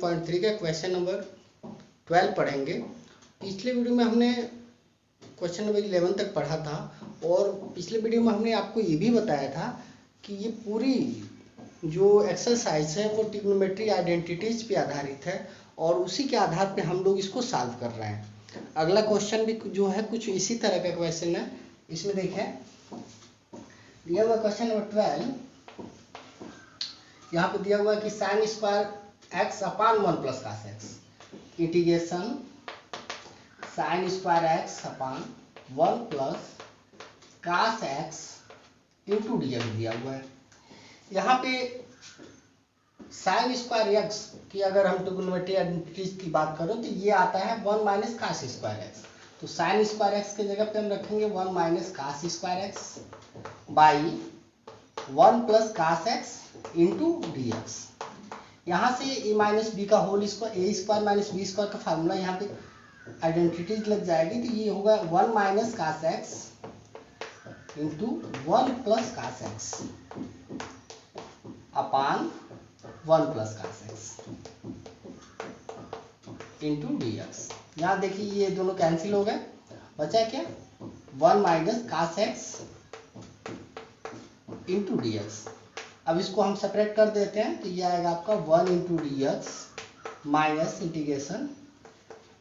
7.3 का question number 12 पढ़ेंगे। पिछले वीडियो में हमने क्वेश्चन नंबर 11 तक पढ़ा था और पिछले वीडियो में हमने आपको ये भी बताया था कि ये पूरी जो एक्सरसाइज है वो ट्रिग्नोमेट्री आइडेंटिटीज पे आधारित है और उसी के आधार पे हम लोग इसको सॉल्व कर रहे हैं। अगला क्वेश्चन भी जो है कुछ इसी तरह का क्वेश्चन है। इसमें देखें, दिया हुआ क्वेश्चन नंबर 12, यहाँ पे दिया हुआ है कि sine square x upon 1 plus cos x, integration sine square x upon 1 plus cos x into d x दिया हुआ है। यहाँ पे साइन स्क्वायर एक्स की अगर हम ट्रिग्नोमेट्री आइडेंटिटीज की बात करें तो ये आता है 1 माइनस कास स्क्वायर एक्स। तो साइन स्क्वायर एक्स की जगह पे हम रखेंगे 1 minus cos square x by 1 plus cos x into d x. यहाँ से ए माइनस बी का whole square, a square minus b square का फार्मूला यहाँ पे आइडेंटिटीज लग जाएगी। तो ये होगा 1 minus cos x into 1 plus cos x upon 1 plus cos x into d x. यहाँ देखिए ये दोनों कैंसिल हो गए, बचा क्या 1 minus cos x into d x. अब इसको हम सेपरेट कर देते हैं तो ये आएगा आपका 1 into d x minus integration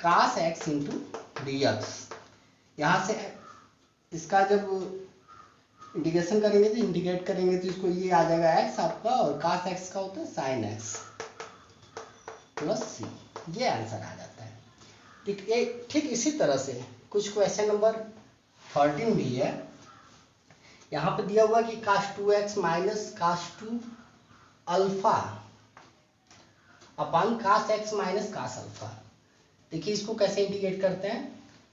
cos x into d x. यहाँ से इसका जब इंटीग्रेशन करेंगे तो इंटीग्रेट करेंगे तो इसको ये आ जाएगा एक्स आपका, और कास एक्स का होता है साइन एक्स प्लस सी। ये आंसर आ जाता है। ठीक इसी तरह से कुछ क्वेश्चन नंबर 13 भी है। यहाँ पे दिया हुआ कि cos 2x minus cos 2 alpha upon cos x minus cos alpha. देखिए इसको कैसे इंटीग्रेट करते हैं।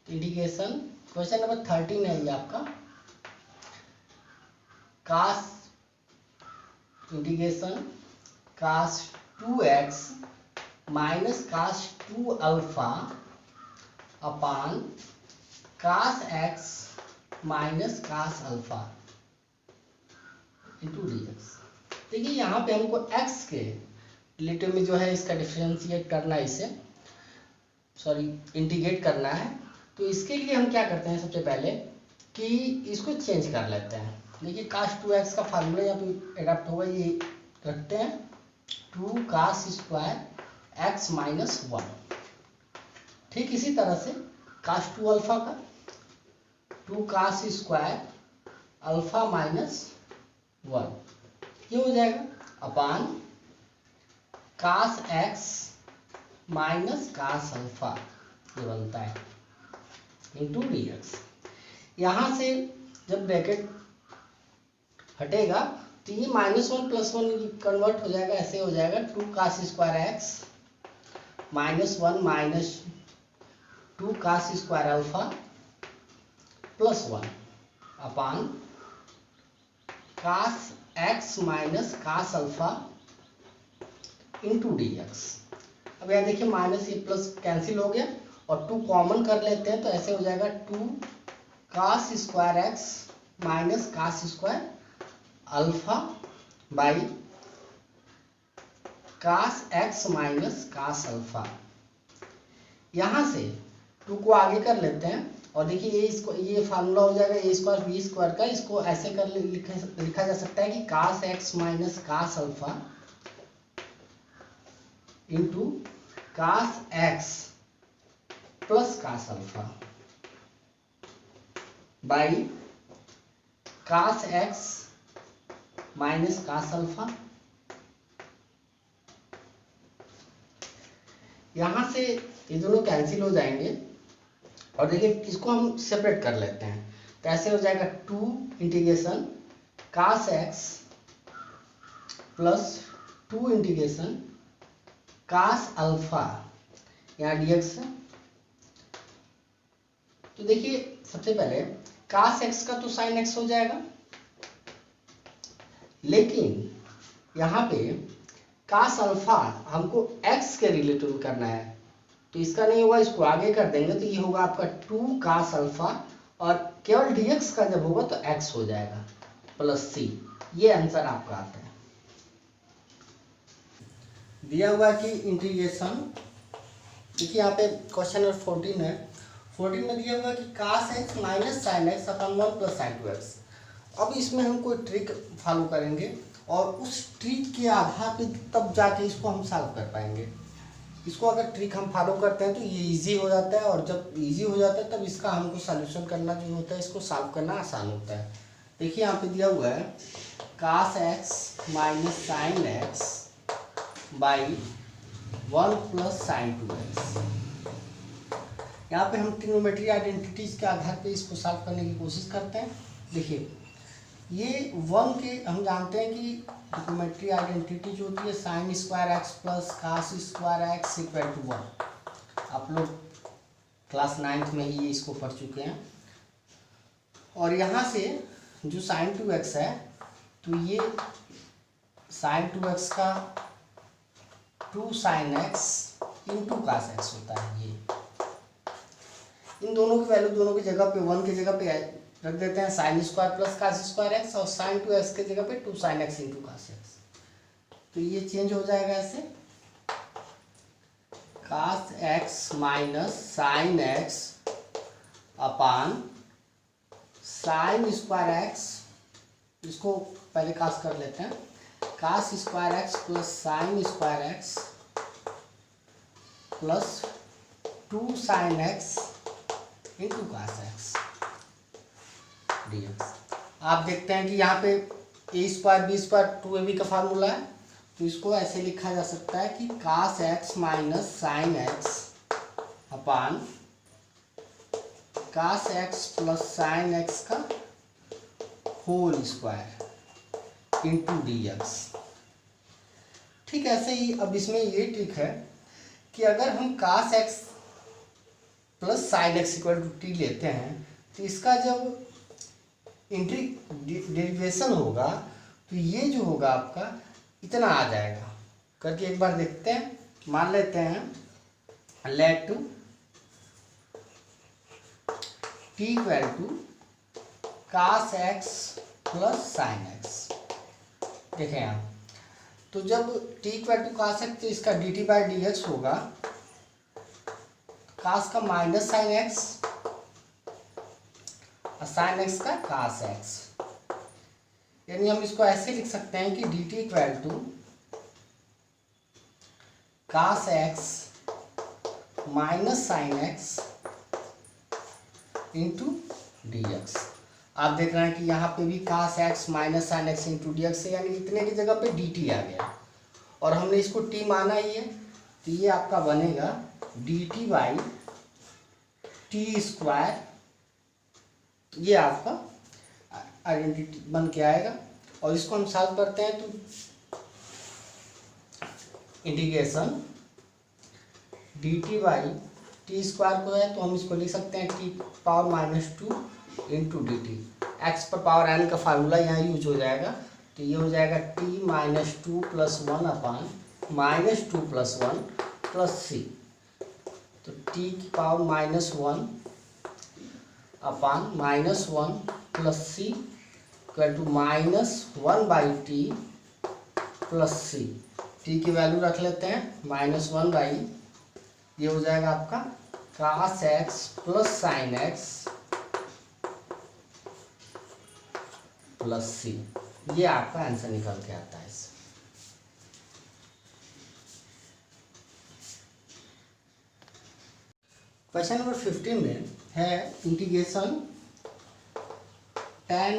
इंटीग्रेशन क्वेश्चन नंबर 13 है ये आपका। Cos integration cos 2x minus cos 2 alpha upon cos x minus cos alpha into d x. देखिए यहाँ पे हमको x के रिलेटिव में जो है इसका डिफरेंशिएट करना है, इसे इंटीग्रेट करना है। तो इसके लिए हम क्या करते हैं, सबसे पहले कि इसको चेंज कर लेते हैं। देखिए कास 2x का फार्मूला यहाँ पे एडाप्ट होगा, ये रखते हैं 2 कास स्क्वायर x माइनस 1। ठीक इसी तरह से कास 2 अल्फा का 2 कास स्क्वायर अल्फा माइनस 1 ये हो जाएगा अपान cos x minus cos alpha, ये बनता है इंटू डी एक्स। यहाँ से जब ब्रैकेट हटेगा तो ये -1 + 1 कन्वर्ट हो जाएगा, ऐसे हो जाएगा 2 cos square x minus 1 minus 2 cos square alpha plus 1 upon cos x minus cos alpha into d x. अब यहाँ देखिए माइनस ये प्लस कैंसिल हो गया और 2 कॉमन कर लेते हैं तो ऐसे हो जाएगा 2 cos square x minus cos square alpha by cos x minus cos alpha. यहाँ से 2 को आगे कर लेते हैं और देखिए ये फार्मूला हो जाएगा ए स्क्वायर बी स्क्वायर का। इसको ऐसे कर लिखा जा सकता है कि cos x minus cos alpha into cos x plus cos alpha by cos x minus cos alpha. यहां से ये दोनों कैंसिल हो जाएंगे और देखिए इसको हम सेपरेट कर लेते हैं तो ऐसे हो जाएगा 2 integration cos x plus 2 integration cos alpha, यहाँ डी एक्स है। तो देखिए सबसे पहले कास एक्स का तो साइन एक्स हो जाएगा, लेकिन यहाँ पे कास अल्फा हमको एक्स के रिलेटिव करना है तो इसका नहीं होगा, इसको आगे कर देंगे तो ये होगा आपका 2 कास अल्फा और केवल dx का जब होगा तो x हो जाएगा प्लस c। ये आंसर आपका आता है। दिया हुआ है कि इंटीग्रेशन, देखिए यहाँ पे क्वेश्चन नंबर 14 है। 14 में दिया हुआ है कि cos x minus sine x upon 1 plus sine 2x। अब इसमें हम कोई ट्रिक फॉलो करेंगे और उस ट्रिक के आधार पे तब जाके इसको हम सॉल्व कर पाएंगे। इसको अगर ट्रिक हम फॉलो करते हैं तो ये इजी हो जाता है, और जब इजी हो जाता है तब इसका हमको सॉल्यूशन करना जो होता है, इसको सॉल्व करना आसान होता है। देखिए यहाँ पे दिया हुआ है cos x minus sine x by 1 plus sine 2x। यहाँ पे हम ट्रिग्नोमेट्री आइडेंटिटीज के आधार पे इसको सॉल्व करने की कोशिश करते हैं। देखिए ये 1 के हम जानते हैं कि ट्रिग्नोमेट्री आइडेंटिटी जो होती है sine square x plus cos square x equal to 1। आप लोग क्लास 9th में ही इसको पढ़ चुके हैं। और यहाँ से जो साइन 2x है तो ये साइन 2x का 2 sine x into cos x होता है। ये इन दोनों की वैल्यू दोनों की जगह पे 1 की जगह पे रख देते हैं, sine square plus cos square x, और साइन 2x के जगह पे 2 sine x into cos x. तो ये चेंज हो जाएगा ऐसे, cos x minus sine x upon sine square x, इसको पहले कास कर लेते हैं, cos square x plus sine square x plus 2 sine x into cos x dx। आप देखते हैं कि यहाँ पे a square B square 2ab का फार्मूला है, तो इसको ऐसे लिखा जा सकता है कि cos x minus sine x upon cos x plus sine x का होल स्क्वायर इंटू dx। ठीक ऐसे ही अब इसमें ये ट्रिक है कि अगर हम cos x plus sine x equal to t लेते हैं तो इसका जब डेरिवेशन होगा तो ये जो होगा आपका इतना आ जाएगा। करके एक बार देखते हैं, मान लेते हैं let to t equal to cos x plus sine x. देखें आप, तो जब t equal to cos x तो इसका d t by d x होगा, कास का माइनस साइन एक्स और साइन एक्स का कास एक्स। यानी हम इसको ऐसे लिख सकते हैं कि d t equal to cos x minus sine x into d x. आप देख रहे हैं कि यहाँ पे भी cos x minus sine x into d x है, यानी इतने की जगह पे डी टी आ गया और हमने इसको टी माना ही है, तो ये आपका बनेगा D t by t square. ये आपका आइडेंटिटी बन के आएगा और इसको हम सॉल्व करते हैं तो integration d t by t square को है तो हम इसको लिख सकते हैं t power minus 2 into d t. X पर पावर एन का फार्मूला यहाँ यूज हो जाएगा, तो ये हो जाएगा टी माइनस 2 प्लस 1 अपान माइनस 2 प्लस 1 प्लस सी। तो टी की पावर माइनस 1 अपान minus 1 plus c equal to minus 1 by t plus c. T की वैल्यू रख लेते हैं माइनस 1 बाई, ये हो जाएगा आपका cos x plus sine x plus c. ये आपका आंसर निकल के आता है। क्वेश्चन नंबर 15 में है integration tan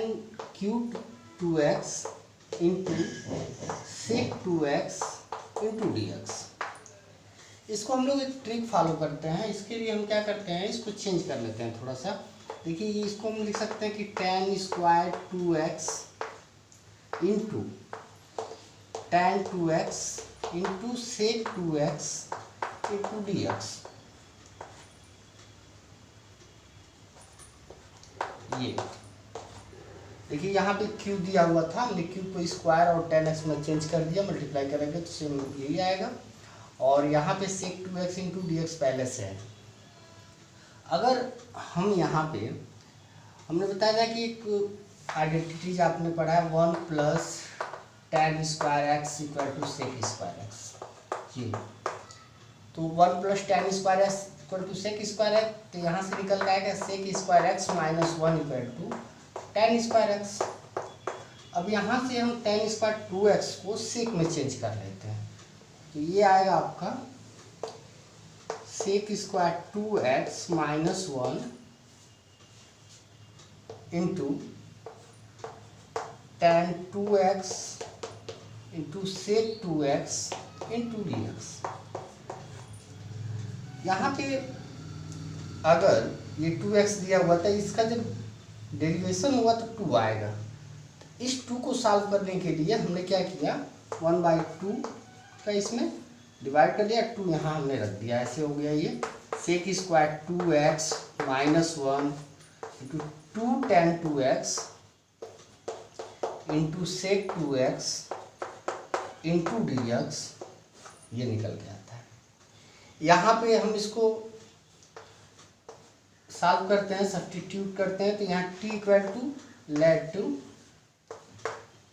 cube 2x into sec 2x into d x. इसको हम लोग एक ट्रिक फॉलो करते हैं। इसके लिए हम क्या करते हैं, इसको चेंज कर लेते हैं थोड़ा सा। देखिए इसको हम लिख सकते हैं कि tan square 2x into tan 2x into sec 2x into d x. ये देखिए यहाँ पे क्यूब दिया हुआ था, हमने क्यूब को स्क्वायर और 10x में चेंज कर दिया, मल्टीप्लाई करेंगे तो सेम यही आएगा। और यहाँ पे सेक 2x इंटू डी एक्स पहले से है। अगर हम यहाँ पे हमने बताया था कि एक आइडेंटिटीज आपने पढ़ा है 1 plus tan square x equal to sec square x. ये तो 1 plus tan square x equal to sec square है, तो यहाँ से निकल के आएगा sec square x minus 1 equal to tan square x. अब यहाँ से हम टेन स्क्वायर 2x को सेक में चेंज कर लेते हैं, तो ये आएगा आपका sec square 2x minus 1 into tan 2x into sec 2x into d x. यहाँ पे अगर ये 2x दिया हुआ था, इसका जब डेरिवेशन हुआ तो 2 आएगा। इस 2 को सॉल्व करने के लिए हमने क्या किया, 1/2 का इसमें डिवाइड कर दिया, 2 यहाँ हमने रख दिया, ऐसे हो गया ये sec square 2x minus 1 into 2 tan 2x into sec 2x into d x, ये निकल के आता है। यहाँ पे हम इसको सॉल्व करते हैं, सब्स्टिट्यूट करते हैं, तो यहाँ t equal to let to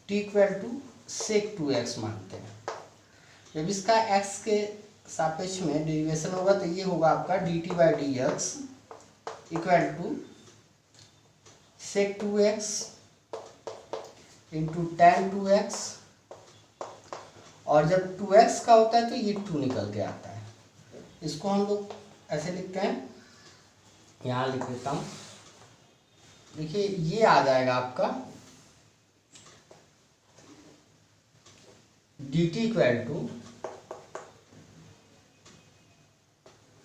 t equal to sec 2x मानते हैं। जब इसका x के सापेक्ष में डेरिवेशन होगा तो ये होगा आपका dt by d x equal to sec 2x into tan 2x, और जब 2x का होता है तो ये 2 निकल के आता है। इसको हम लोग ऐसे लिखते हैं, यहाँ लिख देता हूँ, देखिए ये आ जाएगा आपका dt इक्वल टू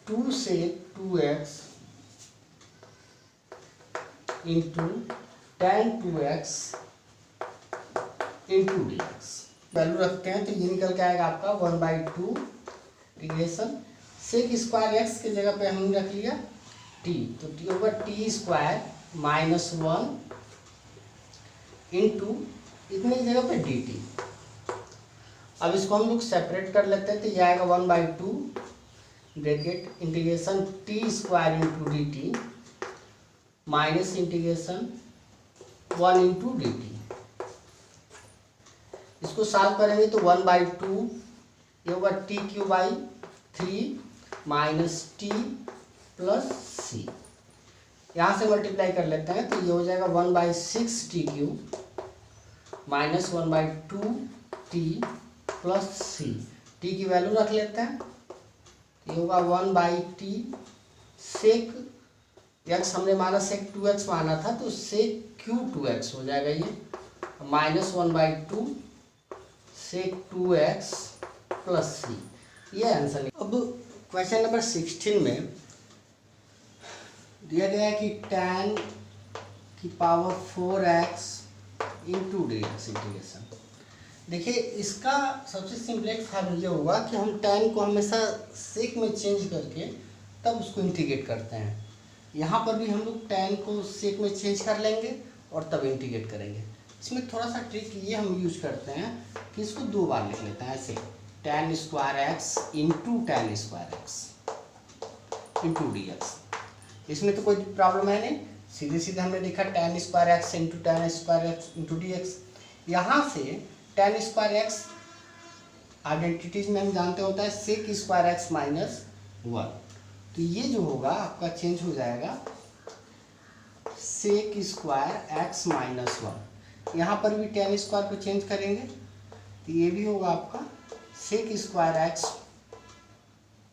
2 से 2x into tan 2x into d x. Value रखते हैं तो ये निकल के आएगा आपका 1/2 इंटीग्रेशन सेक स्क्वायर एक्स की जगह पे हमने रख लिया t, तो t होगा t स्क्वायर माइनस 1 इंटू इतने की जगह पे dt। अब इसको हम लोग सेपरेट कर लेते हैं, तो ये आएगा 1/2 bracket integration t square into d t minus integration 1 into d t. इसको सॉल्व करेंगे तो 1/2 ये होगा t cube by 3 minus t plus c, यहाँ से मल्टीप्लाई कर लेते हैं तो ये हो जाएगा 1/6 t cube minus 1/2 t plus c. T की वैल्यू रख लेते हैं, ये होगा 1/t सेक एक्स हमने माना सेक 2x माना था, तो सेक क्यू 2x हो जाएगा ये, माइनस 1/2 सेक 2x प्लस सी, ये आंसर है। अब क्वेश्चन नंबर 16 में दिया गया है कि tan की power 4x into d x integration. देखिए इसका सबसे सिंपलेस्ट फॉर्म ये होगा कि हम tan को हमेशा सेक में चेंज करके तब उसको इंटीग्रेट करते हैं। यहाँ पर भी हम लोग tan को सेक में चेंज कर लेंगे और तब इंटीग्रेट करेंगे। इसमें थोड़ा सा ट्रिक ये हम यूज करते हैं कि इसको 2 बार लिख लेते हैं, ऐसे tan square x into ten square x into d x. इसमें तो कोई प्रॉब्लम है नहीं, सीधे सीधे हमने देखा tan square x into ten square x into d x. यहाँ से tan स्क्वायर एक्स आइडेंटिटीज में हम जानते होता है सेक स्क्वायर एक्स माइनस 1, तो ये जो होगा आपका चेंज हो जाएगा सेक स्क्वायर एक्स माइनस 1। यहाँ पर भी tan स्क्वायर को चेंज करेंगे तो ये भी होगा आपका सेक स्क्वायर एक्स,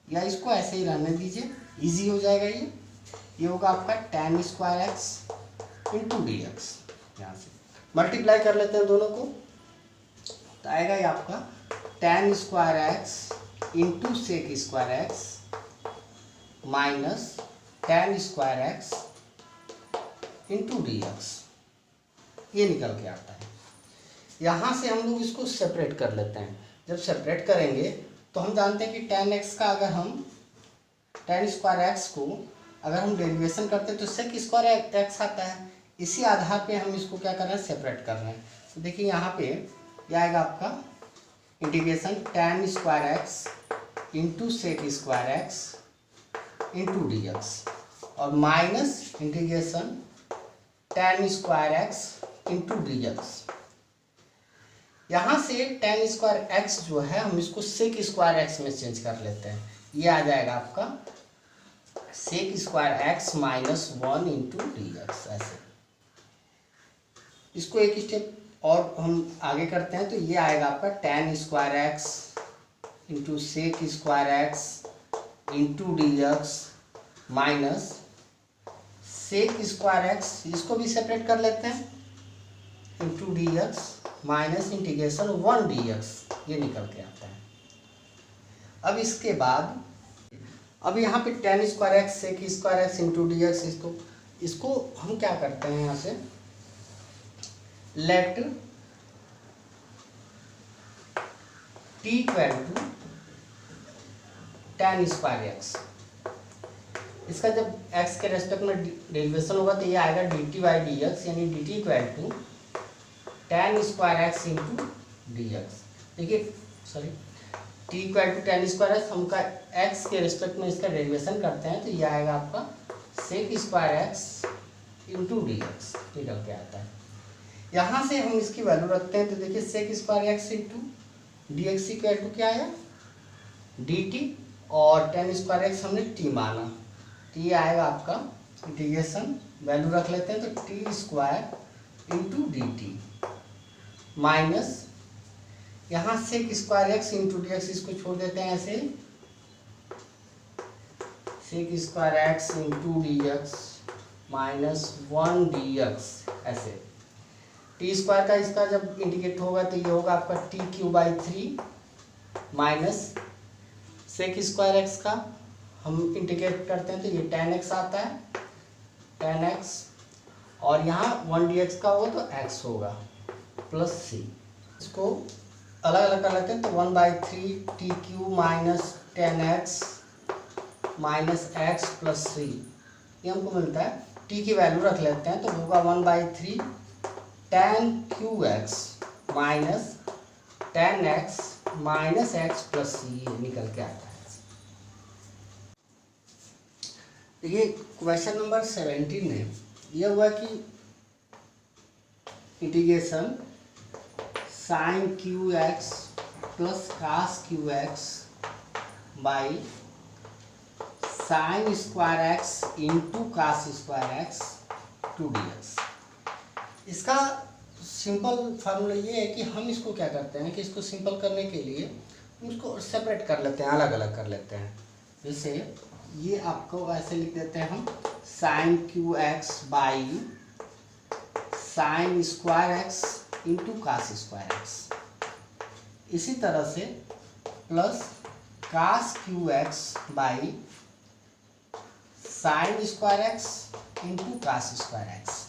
या इसको ऐसे ही रहने दीजिए, इजी हो जाएगा ये होगा आपका tan square x into d x. यहाँ से मल्टीप्लाई कर लेते हैं दोनों को, तो आएगा ये आपका tan square x into sec square x minus tan square x into d x, ये निकल के आता है। यहाँ से हम लोग इसको सेपरेट कर लेते हैं। जब सेपरेट करेंगे तो हम जानते हैं कि tan x का अगर हम tan स्क्वायर एक्स को अगर हम डेरिवेशन करते हैं तो सेक स्क्वायर एक्स आता है। इसी आधार पे हम इसको क्या कर रहे हैं, सेपरेट कर रहे हैं। तो देखिए यहाँ पे यह आएगा आपका integration tan square x into sec square x into d x और minus integration tan square x into d x. यहाँ से tan स्क्वायर एक्स जो है हम इसको सेक स्क्वायर एक्स में चेंज कर लेते हैं। ये आ जाएगा आपका sec square x minus 1 into d x. ऐसे इसको एक स्टेप और हम आगे करते हैं तो ये आएगा आपका tan square x into sec square x into d x minus sec square x, इसको भी सेपरेट कर लेते हैं, into d x minus integration 1 d x, ये निकल के आता है। अब इसके बाद अब यहाँ पे tan square x sec square x into d x, इसको हम क्या करते हैं, यहाँ से let t equal to tan square x, इसका जब x के रेस्पेक्ट में डेरिवेशन होगा तो ये आएगा dt बाई डी एक्स, यानी dt equal to tan square x into d x. देखिए sorry t equal to tan square x, हम का x के रेस्पेक्ट में इसका डेरिवेशन करते हैं तो ये आएगा आपका sec square x into d x निकल के आता है। यहाँ से हम इसकी वैल्यू रखते हैं तो देखिए sec square x into d x equal to क्या आया dt, और tan स्क्वायर एक्स हमने t माना तो ये आएगा आपका इंटीग्रेशन, वैल्यू रख लेते हैं तो t square into d t minus यहाँ sec square x into d x, इसको छोड़ देते हैं ऐसे, sec square x into d x minus 1 d x. ऐसे टी स्क्वायर का इसका जब इंटीग्रेट होगा तो ये होगा आपका t cube by 3 minus sec square x का हम इंटीग्रेट करते हैं तो ये tan x आता है, tan x, और यहाँ 1 dx का होगा तो x होगा प्लस c। इसको अलग अलग कर लेते हैं तो 1/3 T cube minus tan x minus x plus 3, ये हमको मिलता है। t की वैल्यू रख लेते हैं तो होगा 1/3 tan cube x minus tan x minus x plus c, ये निकल के आता है। देखिए क्वेश्चन नंबर 17 में यह हुआ कि integration sine cube x plus cos cube x by sine square x into cos square x to d x. इसका सिंपल फार्मूला ये है कि हम इसको क्या करते हैं कि इसको सिंपल करने के लिए हम इसको सेपरेट कर लेते हैं, अलग अलग कर लेते हैं। जैसे ये आपको ऐसे लिख देते हैं हम sine cube x by sine square x into cos square x, इसी तरह से plus cos cube x by sine square x into cos square x.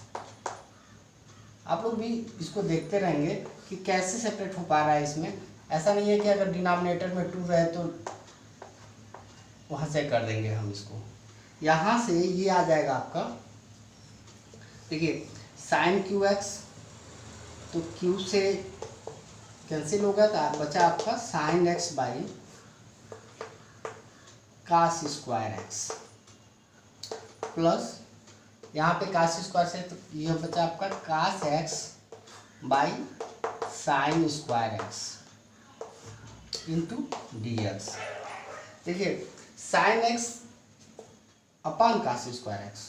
आप लोग भी इसको देखते रहेंगे कि कैसे सेपरेट हो पा रहा है। इसमें ऐसा नहीं है कि अगर डिनोमिनेटर में 2 रहे तो वहाँ से कर देंगे हम इसको। यहाँ से ये आ जाएगा आपका, देखिए साइन क्यू एक्स तो क्यू से कैंसिल हो गया था, बचा आपका sine x by cos square x plus यहाँ पे कास स्क्वायर से तो यह बचा आपका cos x by sine square x into d x. देखिए sine x upon cos square x,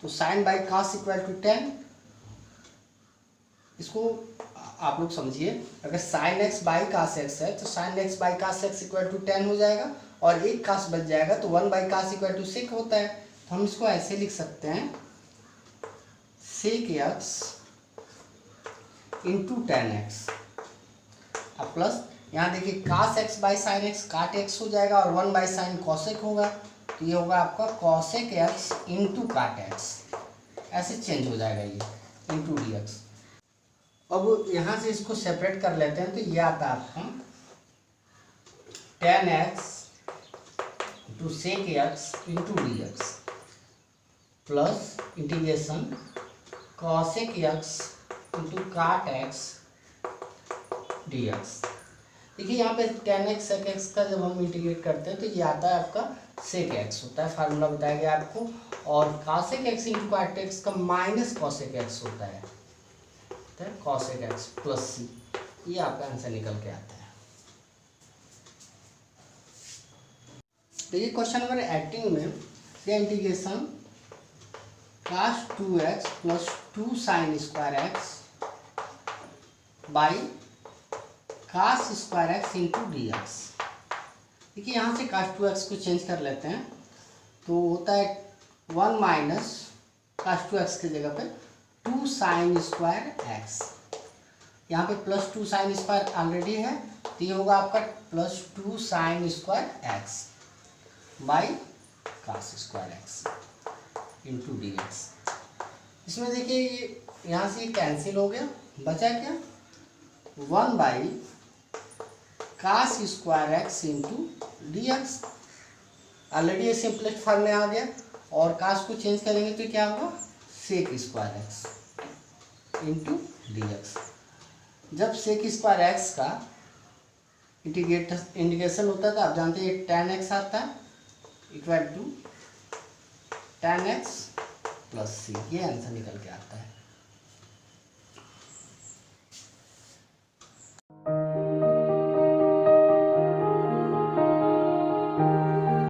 तो sine by cos equal to 10। इसको आप लोग समझिए, अगर sine x by cos x है तो sine x by cos x equal to 10 हो जाएगा, और एक कास बच जाएगा तो 1 by cos equal to sec होता है। तो हम इसको ऐसे लिख सकते हैं sec x into tan x, अब प्लस यहाँ देखिए cos x by sine x cot x हो जाएगा, और 1 बाई साइन कॉसेक होगा, तो ये होगा आपका cosec x into cot x, ऐसे चेंज हो जाएगा ये इंटू डी एक्स। अब यहाँ से इसको सेपरेट कर लेते हैं तो ये आता है आपका tan x into sec x into d x plus integration cosec x into cot x d x. देखिए यहाँ पे टेन एक्स सेक एक्स का जब हम इंटीग्रेट करते हैं तो ये आता है आपका सेक एक्स होता है, फार्मूला बताया गया आपको, और cosec x into cot x का माइनस कॉसेक एक्स होता है कॉसेक एक्स प्लस सी। ये आपका आंसर निकल के आता है। देखिए क्वेश्चन नंबर 18 में integration cos 2x plus 2 sin square x by cos square x into d x. देखिए यहाँ से cos 2x को चेंज कर लेते हैं तो होता है 1 माइनस cos 2x की जगह पे 2 sin स्क्वायर एक्स। यहाँ पे प्लस 2 sin स्क्वायर ऑलरेडी है तो ये होगा आपका plus 2 sin square x by cos square x into d x. इसमें देखिए ये यहाँ से कैंसिल हो गया, बचा क्या 1 by cos square x into d x. Already ये सिंपलेस्ट फॉर्म में आ गया और cos को चेंज करेंगे तो क्या होगा sec square x into d x. जब सेक स्क्वायर एक्स का इंटीग्रेशन होता है तो आप जानते हैं tan x आता है equal to tan x plus c, ये आंसर निकल के आता है।